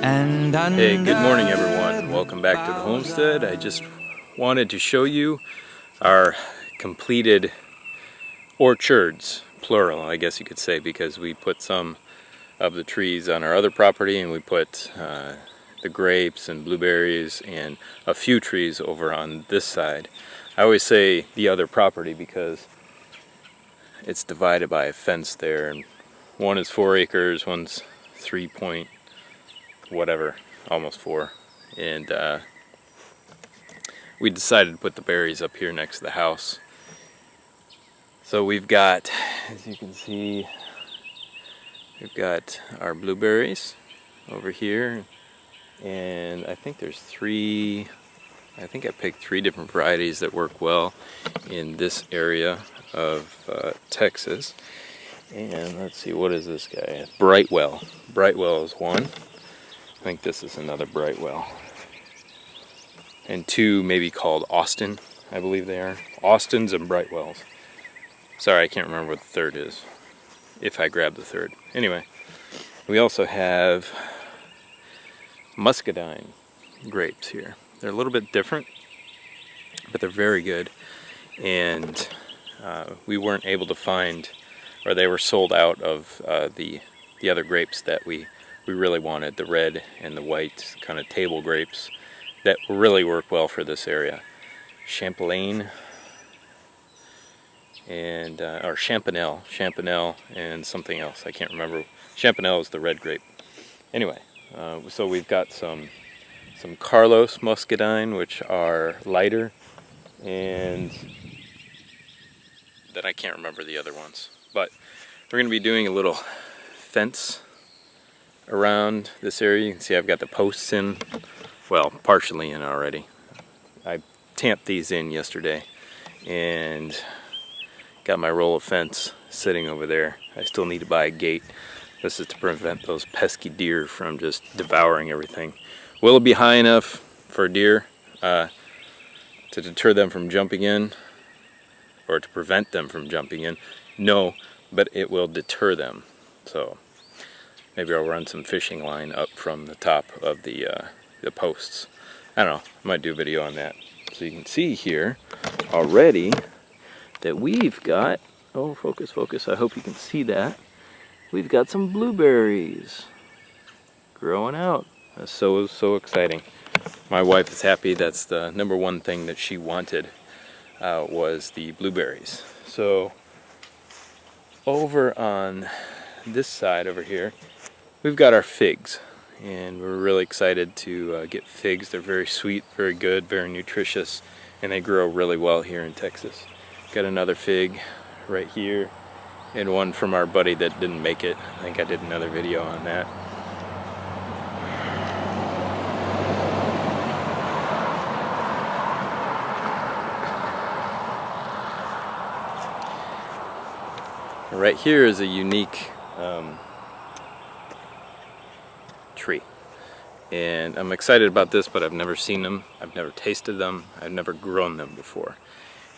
Hey, good morning everyone. Welcome back to the homestead. I just wanted to show you our completed orchards, plural I guess you could say, because we put some of the trees on our other property and we put the grapes and blueberries and a few trees over on this side. I always say the other property because it's divided by a fence there, and one is 4 acres, one's 3 point whatever, almost 4, and we decided to put the berries up here next to the house. So we've got, as you can see, we've got our blueberries over here, and I think there's I picked 3 different varieties that work well in this area of Texas. And let's see, what is this guy? Brightwell. Brightwell is one. I think this is another Brightwell. And 2 maybe called Austin, I believe they are. Austins and Brightwells. Sorry, I can't remember what the third is, if I grab the third. Anyway, we also have Muscadine grapes here. They're a little bit different, but they're very good. And we weren't able to find, or they were sold out of the other grapes that we really wanted, the red and the white kind of table grapes that really work well for this area. Champlain and or Champanel and something else, I can't remember. Champanel is the red grape. Anyway, so we've got some Carlos Muscadine, which are lighter, and then I can't remember the other ones. But we're going to be doing a little fence around this area. You can see I've got the posts in, well, partially in already. I tamped these in yesterday and got my roll of fence sitting over there. I still need to buy a gate. This is to prevent those pesky deer from just devouring everything. Will it be high enough for deer to deter them from jumping in, or to prevent them from jumping in? No, but it will deter them. So maybe I'll run some fishing line up from the top of the posts. I don't know, I might do a video on that. So you can see here already that we've got, oh, focus, I hope you can see that. We've got some blueberries growing out. That's so exciting. My wife is happy. That's the number one thing that she wanted, was the blueberries. So over on this side over here, we've got our figs, and we're really excited to get figs. They're very sweet, very good, very nutritious, and they grow really well here in Texas. Got another fig right here, and one from our buddy that didn't make it. I think I did another video on that. Right here is a unique tree, and I'm excited about this, but I've never seen them, I've never tasted them, I've never grown them before.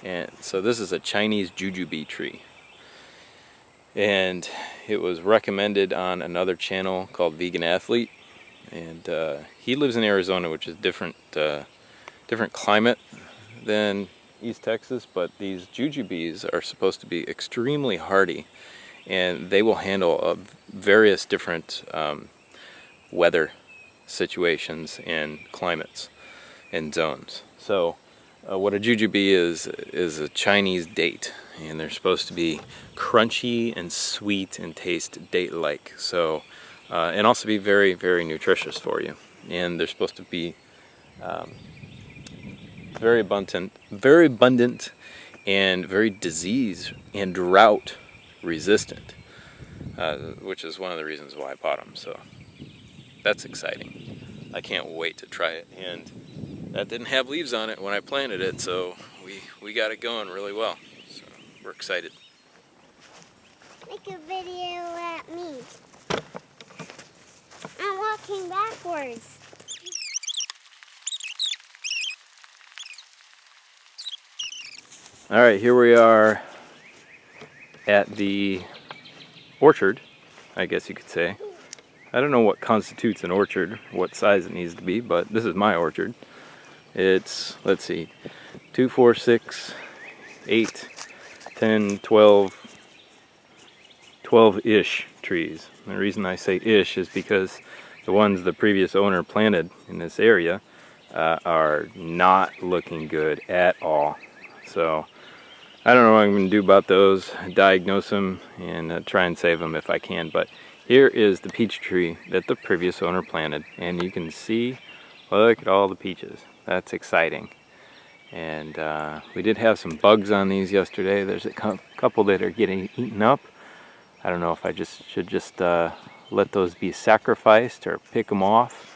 And so this is a Chinese Jujube tree, and it was recommended on another channel called Vegan Athlete, and he lives in Arizona, which is different climate than East Texas, but these jujubes are supposed to be extremely hardy, and they will handle various different weather situations and climates and zones. So what a jujube is a Chinese date, and they're supposed to be crunchy and sweet and taste date-like. So and also be very, very nutritious for you. And they're supposed to be very abundant, and very disease and drought resistant, which is one of the reasons why I bought them. So that's exciting. I can't wait to try it. And that didn't have leaves on it when I planted it, so we got it going really well. So we're excited. Make a video at me. I'm walking backwards. All right, here we are at the orchard, I guess you could say. I don't know what constitutes an orchard, what size it needs to be, but this is my orchard. It's, let's see, 2, 4, 6, 8, 10, 12, 12-ish trees. And the reason I say ish is because the ones the previous owner planted in this area are not looking good at all. So I don't know what I'm going to do about those, diagnose them, and try and save them if I can. But here is the peach tree that the previous owner planted, and you can see, look at all the peaches. That's exciting. And we did have some bugs on these yesterday. There's a couple that are getting eaten up. I don't know if I should just let those be sacrificed or pick them off.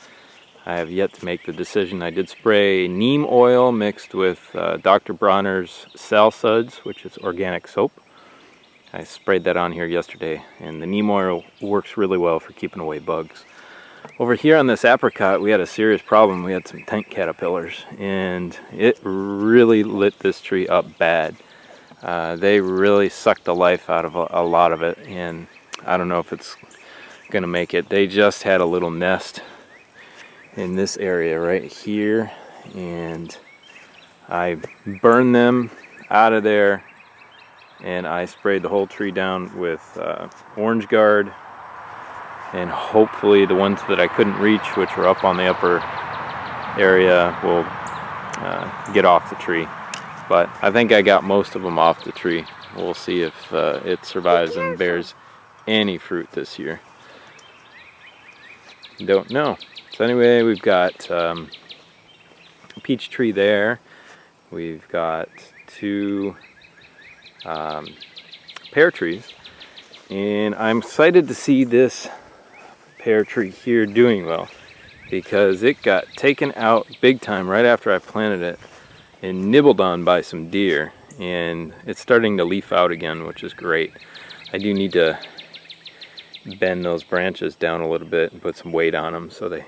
I have yet to make the decision. I did spray neem oil mixed with Dr. Bronner's Sal Suds, which is organic soap. I sprayed that on here yesterday, and the neem oil works really well for keeping away bugs. Over here on this apricot, we had a serious problem. We had some tent caterpillars, and it really lit this tree up bad. They really sucked the life out of a lot of it, and I don't know if it's gonna make it. They just had a little nest in this area right here, and I burned them out of there, and I sprayed the whole tree down with Orange Guard, and hopefully the ones that I couldn't reach, which were up on the upper area, will get off the tree. But I think I got most of them off the tree. We'll see if it survives and bears any fruit this year. Don't know. So anyway, we've got a peach tree there. We've got 2 pear trees, and I'm excited to see this pear tree here doing well, because it got taken out big time right after I planted it and nibbled on by some deer, and it's starting to leaf out again, which is great. I do need to bend those branches down a little bit and put some weight on them so they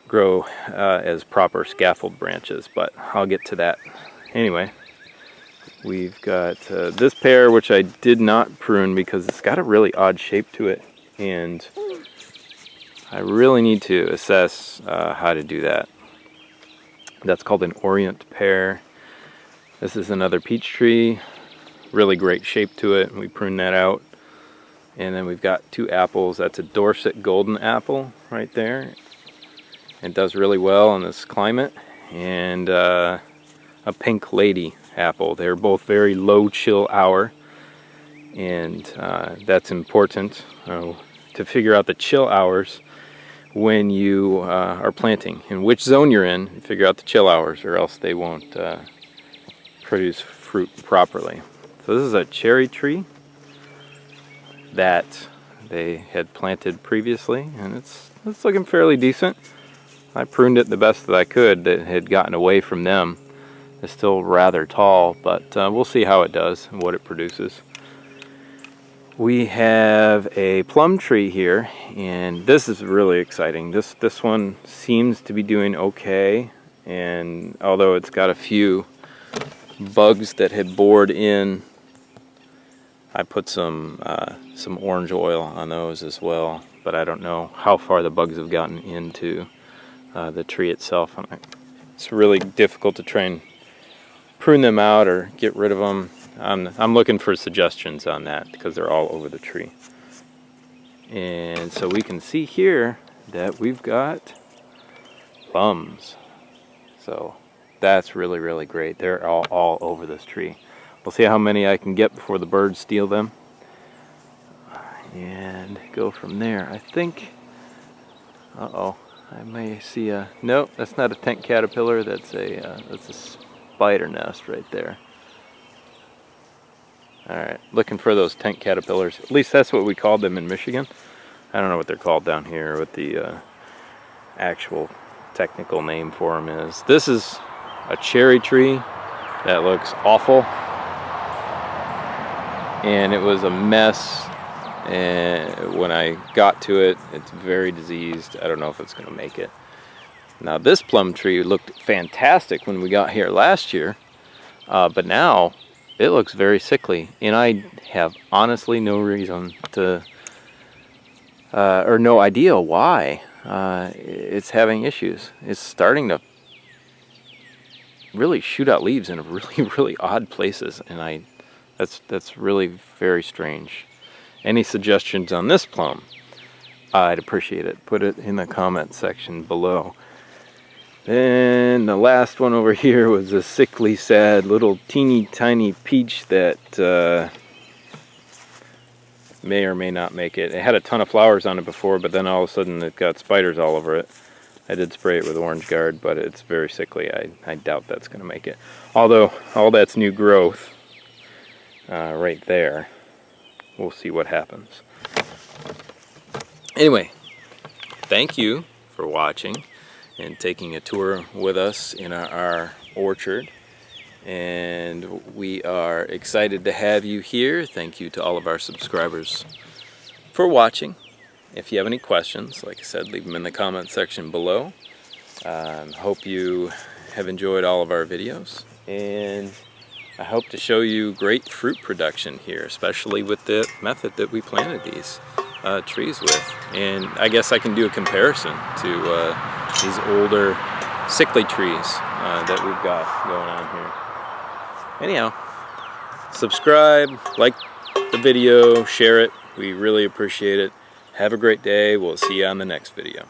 grow as proper scaffold branches, but I'll get to that. Anyway, we've got this pear, which I did not prune because it's got a really odd shape to it, and I really need to assess how to do that. That's called an Orient Pear. This is another peach tree, really great shape to it, and we pruned that out. And then we've got 2 apples. That's a Dorset golden apple right there. It does really well in this climate. And a pink lady apple. They're both very low chill hour, and that's important to figure out the chill hours when you are planting, in which zone you're in. Figure out the chill hours, or else they won't produce fruit properly. So this is a cherry tree that they had planted previously, and it's looking fairly decent. I pruned it the best that I could. That had gotten away from them. It's still rather tall, but we'll see how it does and what it produces. We have a plum tree here, and this is really exciting. This one seems to be doing okay, and although it's got a few bugs that had bored in, I put some orange oil on those as well, but I don't know how far the bugs have gotten into the tree itself. It's really difficult to try and prune them out or get rid of them. I'm looking for suggestions on that because they're all over the tree. And so we can see here that we've got plums. So that's really, really great. They're all over this tree. We'll see how many I can get before the birds steal them, and go from there. I think, I may see a, nope, that's not a tent caterpillar. That's a spider nest right there. Alright, looking for those tent caterpillars. At least that's what we called them in Michigan. I don't know what they're called down here, what the actual technical name for them is. This is a cherry tree that looks awful, and it was a mess, and when I got to it, it's very diseased. I don't know if it's going to make it. Now this plum tree looked fantastic when we got here last year, but now it looks very sickly, and I have honestly no reason to or no idea why it's having issues. It's starting to really shoot out leaves in really, really odd places, and that's really very strange. Any suggestions on this plum? I'd appreciate it. Put it in the comment section below. Then the last one over here was a sickly, sad little teeny tiny peach that may or may not make it. It had a ton of flowers on it before, but then all of a sudden it got spiders all over it. I did spray it with Orange Guard, but it's very sickly. I doubt that's going to make it. Although all that's new growth right there. We'll see what happens. Anyway, thank you for watching and taking a tour with us in our orchard. And we are excited to have you here. Thank you to all of our subscribers for watching. If you have any questions, like I said, leave them in the comment section below. Hope you have enjoyed all of our videos, and I hope to show you great fruit production here, especially with the method that we planted these trees with. And I guess I can do a comparison to these older sickly trees that we've got going on here. Anyhow, subscribe, like the video, share it. We really appreciate it. Have a great day. We'll see you on the next video.